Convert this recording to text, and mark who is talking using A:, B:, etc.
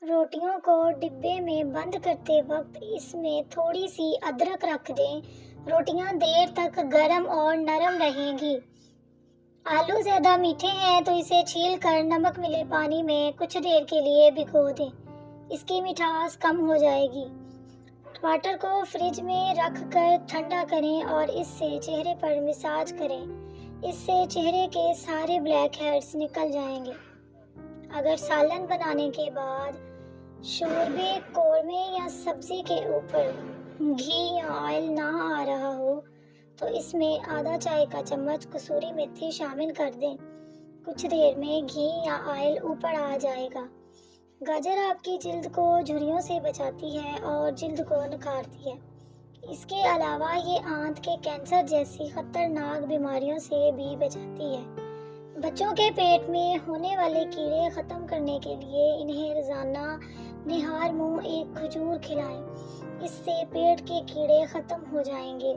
A: روٹیوں کو ڈبے میں بند کرتے وقت اس میں تھوڑی سی ادرک رکھ دیں۔ روٹیاں دیر تک گرم اور نرم رہیں گی۔ آلو زیادہ میٹھے ہیں تو اسے چھیل کر نمک ملے پانی میں کچھ دیر کے لیے بھگو دیں۔ اس کی مٹھاس کم ہو جائے گی۔ ٹماٹر کو فریج میں رکھ کر ٹھنڈا کریں اور اس سے چہرے پر مساج کریں۔ اس سے چہرے کے سارے بلیک ہیڈز نکل جائیں گے۔ اگر سالن بنانے کے بعد شوربے، قورمے یا سبزی کے اوپر گھی یا آئل نہ آ رہا ہو تو اس میں آدھا چائے کا چمچ کسوری میتھی شامل کر دیں۔ کچھ دیر میں گھی یا آئل اوپر آ جائے گا۔ گاجر آپ کی جلد کو جھریوں سے بچاتی ہے اور جلد کو نکھارتی ہے۔ اس کے علاوہ یہ آنت کے کینسر جیسی خطرناک بیماریوں سے بھی بچاتی ہے۔ بچوں کے پیٹ میں ہونے والے کیڑے ختم کرنے کے لیے انہیں روزانہ نہار منہ ایک کھجور کھلائیں۔ اس سے پیٹ کے کیڑے ختم ہو جائیں گے۔